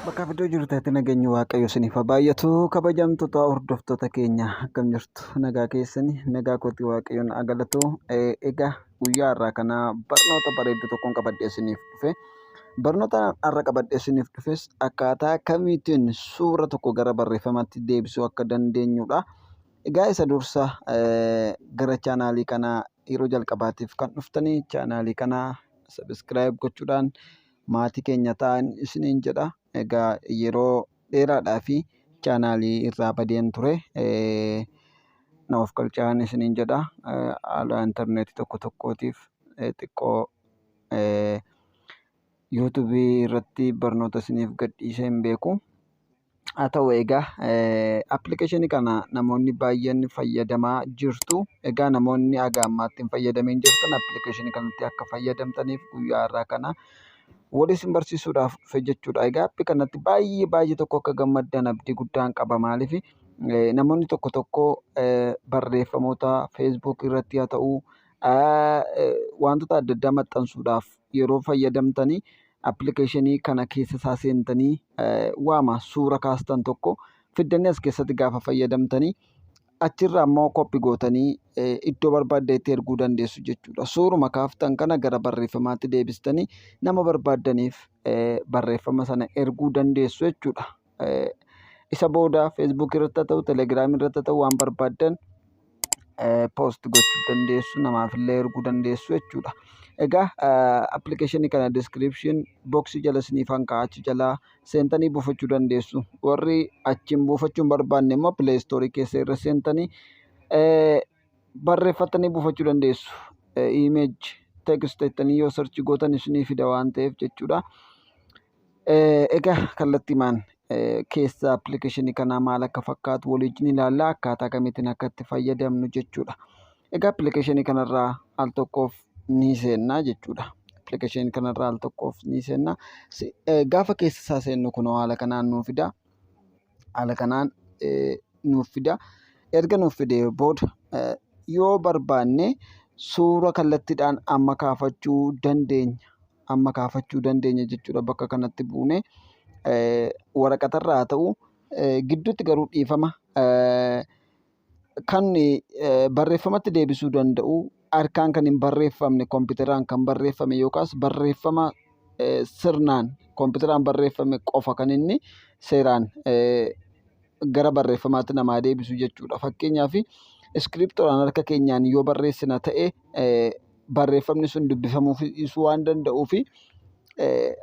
Bakka iddoo jirtatti nageenyi waaqayyo isiniif haa baay'atu. Kabajamtoota hordoftoota keenya akkam jirtu? Nagaa keessanii nagaa kootii waaqayyoon haa galatu. Egaa guyyaa har'aa kana barnoota bareedduu tokkoon qabadhee isiniif dhufe. Barnoota har'a qabadhee isiniif dhufes akkaataa kamiitiin suura tokko gara barreeffamaatti deebisuu akka dandeenyudha. Egaa isa dursa gara chaanaalii kanaa yeroo jalqabaatiif kan dhuftanii chaanaalii kanaa sabiskiraayib gochuudhaan maatii keenya ta'an isiniin jedha. Egaa yeroo dheeraadhaaf chaanaalii irraa badeen ture. Na of galchaan isiniin jedha. Haala intarneetii tokko tokkootiif xiqqoo yuutuubii irratti barnoota isiniif gadhiisee hin beeku. Haa ta'u egaa appilikeeshinii kana namoonni baay'een fayyadamaa jirtu. Egaa namoonni haga ammaatti hin fayyadamin jirtan appilikeeshinii kanatti akka fayyadamtaniif guyyaa har'aa kana wal isin barsiisuudhaaf dhufe jechuudha. Egaa appii kanatti baay'ee tokko akka gammaddan abdii guddaan qaba. Maaliif namoonni tokko barreeffamoota feesbuuk irratti haa ta'u wantoota adda addaa maxxansuudhaaf yeroo fayyadamtanii appilikeeshinii kana keessa isaa seentanii waama suura kaastan tokko fiddanii as keessatti gaafa fayyadamtanii achirraa immoo koppii gootanii iddoo barbaaddeetti erguu dandeessu jechuudha. Suuruma kaaftan kana gara barreeffamaatti deebistanii nama barbaaddaniif barreeffama sana erguu dandeessu jechuudha. Isa booda feesbuuk irratti haa ta'u telegiraamii irratti haa ta'u waan barbaaddan poost gochuu dandeessu, namaafillee erguu dandeessu jechuudha. Egaa appilikeeshinii kana diskiripshin booksii jala isiniif kaa'achi jalaa seentanii buufachuu dandeessu. Warri achiin buufachuu hin barbaanne immoo pileestoorii keessa irra seentanii barreeffatanii buufachuu dandeessu. Imeej teekst jettanii yoo sarchi gootan isinii fida waan ta'eef jechuudha. Egaa kallattiimaan keessa appilikeeshinii kanaa maal akka fakkaatu waliin ilaalla, akkaataa kamiitiin akka itti fayyadamnu jechuudha. Egaa appilikeeshinii kanarraa al tokkoof ni seenna jechuudha. Appilikeeshinii kanarraa al tokkoof ni seenna. Gaafa keessa isaa seennu kunoo haala kanaan nuuf fida. Haala kanaan nuuf fida. Erga nuuf fidee booda yoo barbaanne suura kallattiidhaan amma kaafachuu dandeenya. Amma kaafachuu dandeenya jechuudha. Bakka kanatti buune waraqatarraa haa ta'u gidduutti garuu dhiifama kan barreeffamatti deebisuu danda'u harkaan kan hin barreeffamne kompiitaraan kan barreeffame yookaas barreeffama sirnaan kompiitaraan barreeffame qofa kan inni seeraan gara barreeffamaatti namaa deebisu jechuudha. Fakkeenyaaf iskiriptoodhaan harka keenyaan yoo barreessina ta'e barreeffamni sun dubbifamuuf waan danda'uuf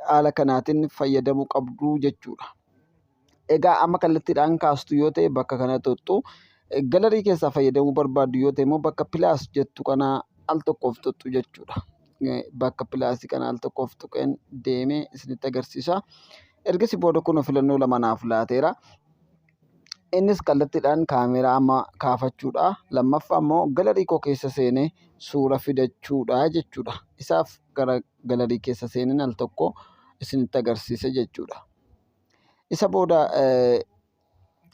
haala kanaatiin fayyadamuu qabdu jechuudha. Egaa amma kallattiidhaan kaastu yoo ta'e bakka kana tuttu galarii keessaa fayyadamuu barbaaddu yoo ta'e immoo bakka pilaas jettu kana al tokkoof tuttu jechuudha. Bakka pilaasii kana al tokkoof tuqeen deemee isinitti agarsiisa. Ergasii booda kun filannoo lama naaf laateera. Innis kallattiidhaan kaameraa amma kaafachuudha. Lammaffaa immoo galarii koo keessa seenee suura fidachuudha jechuudha. Isaaf gara galarii keessa seeneen al tokko isinitti agarsiisa jechuudha. Isa booda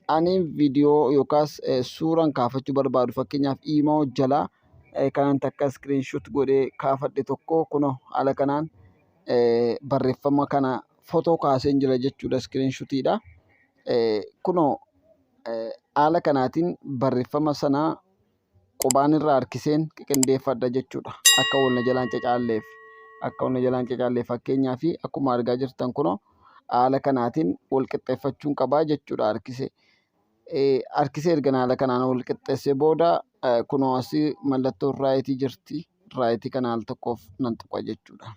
ani viidiyoo yookaas suuraan kaafachuu barbaadu fakkeenyaaf iimoo jalaa kanan takka iskiriinshoot godhee kaafadhe tokko kunoo haala kanaan barreeffama kana footoo kaaseen jira jechuudha. Iskiriinshootiidha. Kunoo haala kanaatiin barreeffama sanaa qubaan irraa harkiseen qindeeffadha jechuudha. Akka walna jalaan cacaalleef fakkeenyaaf akkuma argaa jirtan kunoo haala kanaatiin wal qixxeeffachuun qabaa jechuudha. Harkisee ergan haala kanaan wal qixxeessee booda kunoo asii mallattoon raayitii jirti. Raayitii kana al tokkoof nan tuqa jechuudha.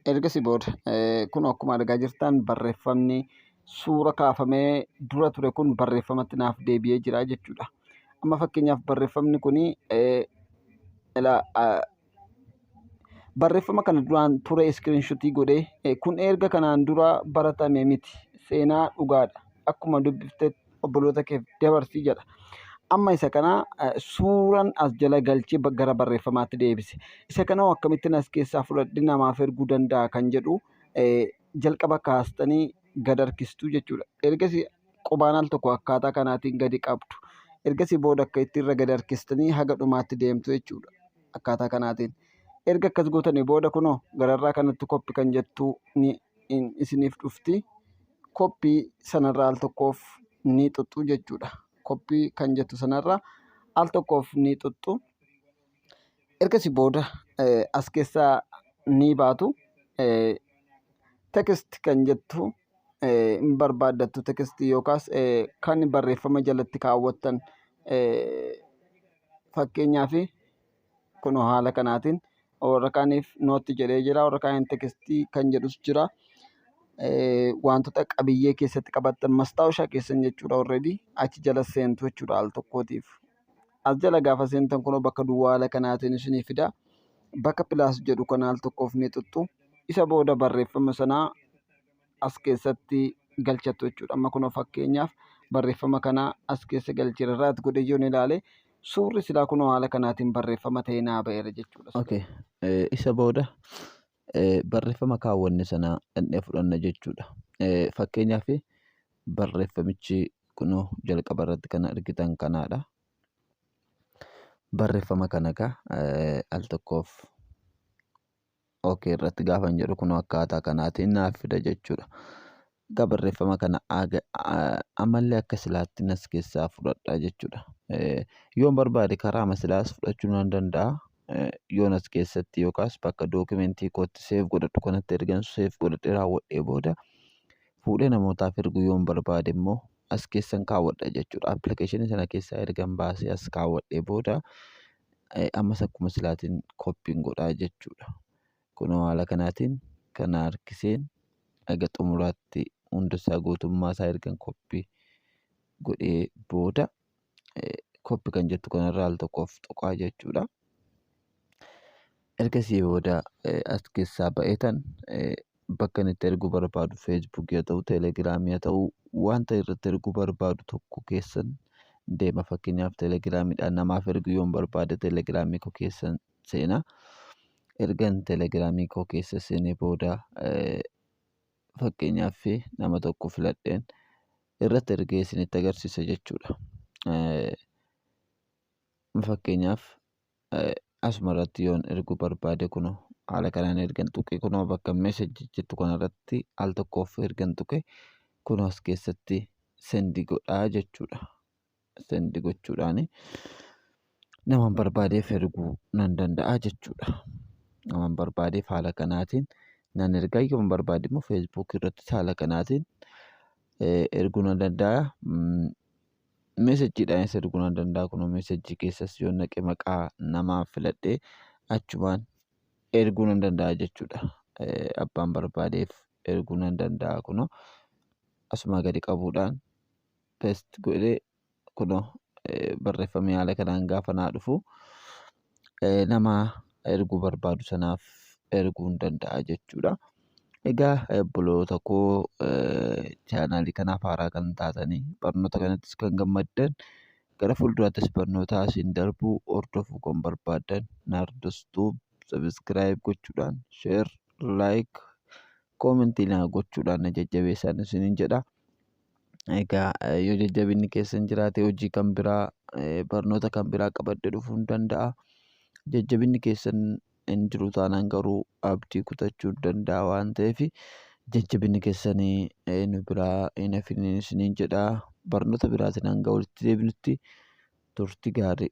Ergasii booda kunoo akkuma argaa jirtan barreeffamni suura kaafamee dura ture kun barreeffamatti naaf deebi'ee jira jechuudha. Amma fakkeenyaaf barreeffamni kuni barreeffama kana duraan ture iskiriinshootii godhee kun erga kanaan dura baratame miti seenaa dhugaadha. Akkuma dubbifte obboloota keef dabarsii jedha. Amma isa kana suuraan as jala galchee gara barreeffamaatti deebise. Isa kana akkamittiin as keessaa fudhadhee namaaf erguu danda'a kan jedhu jalqaba kaastanii gad harkistuu jechuudha. Ergasii qubaan al tokko akkaataa kanaatiin gadi qabdu. Ergasii booda akka itti irra gad harkistanii haga dhumaatti deemtu jechuudha. Akkaataa kanaatiin Erga akkas gootanii booda kunoo gararraa kanatti koppii kan jettu isiniif dhufti. Koppii sanarraa al tokkoof ni xuxxu jechuudha. Koppii kan jettu sanarraa al tokkoof ni xuxxu. Ergasii booda as keessaa ni baatu. Text kan jettu hin barbaaddattu tekstii yookaas kan barreeffama jalatti kaawwattan fakkeenyaaf kunoo haala kanaatiin warra kaaniif nootti jedhee jira, warra kaaniin tekstii kan jedhus jira. Wantoota qabiyyee keessatti qabattan mastaawushaa keessan jechuudha. Already achi jala seentu jechuudha al tokkootiif. As jala gaafa seentan kunoo bakka duwwaa haala kanaatiin isinii fida. Bakka pilaas jedhu kana al tokkoof ni xuxxu. Isa booda barreeffama sanaa as keessatti galchattu jechuudha. Amma kunoo fakkeenyaaf barreeffama kanaa as keessa galcheera irraati godhee yoon ilaale suurri silaa kunoo haala kanaatiin barreeffama ta'ee naa ba'eera jechuudha. Okay. Isa booda barreeffama kaawwanne sana dhandhee fudhanna jechuudha. Fakkeenyaaf barreeffamichi kunoo jalqaba irratti kan argitan kanaadha. Barreeffama kana al tokkoof okay irratti gaafan jedhu kunoo akkaataa kanaatiin naaf fida jechuudha. Egaa barreeffama kana ammallee akka silaatti as keessaa fudhadha jechuudha. Yoon barbaade karaa masilaas fudhachuu nan danda'a. Yoon as keessatti yookaas bakka dookimentii kootti seef godhadhu kanatti ergan seef godhadhee raawwadhee booda fuudhee namootaaf ergu yoon barbaade immoo as keessan kaawwadha jechuudha. Appilikeeshinii sana keessaa ergan baasee as kaawwadhee booda ammas akkuma silaatiin koppiin godhaa jechuudha. Kunoo haala kanaatiin kan harkiseen aga xumuraatti hundasaa guutummaa isaa ergan koppii godhee booda koppii kan jettu kanarraa al tokkoof tuqaa jechuudha. Ergasii booda as keessaa ba'eetan bakka inni itti erguu barbaadu feesbuukii haa ta'u teelegiraamii haa ta'u wanta irratti erguu barbaadu tokko keessan deema. Fakkeenyaaf teelegiraamiidhaan namaaf ergu yoon barbaade teelegiraamii koo keessan seena. Ergan teelegiraamii koo keessa seenee booda fakkeenyaaf nama tokko filadheen irratti ergee isinitti agarsiisa jechuudha. Fakkeenyaaf asuma irratti yoon erguu barbaade kunoo haala kanaan ergan tuqe kunoo bakka meesejii jettu kanarratti al tokkoof ergan tuqe kunoo as keessatti sendi godhaa jechuudha. Sendi gochuudhaan naman barbaadeef erguu nan danda'a jechuudha. Naman barbaadeef haala kanaatiin nan ergaa yoon barbaade immoo feesbuukii irratti haala kanaatiin erguu nan danda'a. Meesejiidhaanis erguu nan danda'a. Kunoo meesejii keessas yoon naqe maqaa namaa filadhee achumaan erguu nan danda'a jechuudha. Abbaan barbaadeef erguu nan danda'a. Kunoo asuma gadi qabuudhaan peest godhee kunoo barreeffamee haala kanaan gaafa naa dhufu nama erguu barbaadu sanaaf erguu nan danda'a jechuudha. Egaa obboloota koo chaanaalii kanaaf haaraa kan taatanii barnoota kanattis kan gammaddan gara fuulduraattis barnoota asiin darbuu hordofuu kan barbaadan Naardos Tuub sabiskiraayib gochuudhaan sheer laayik koomentii naa gochuudhaan na jajjabeessaa isiniin jedha. Egaa yoo jajjabinni keessan jiraate hojii kan biraa barnoota kan biraa qabadde dhufuu hin danda'a. Jajjabinni keessan hin jiru taanaan garuu abdii kutachuu danda'a waan ta'eef jajjabinni keessanii nu biraa hin hafin isiniin jedha. Barnoota biraatiin hanga walitti deebinutti turtii gaarii.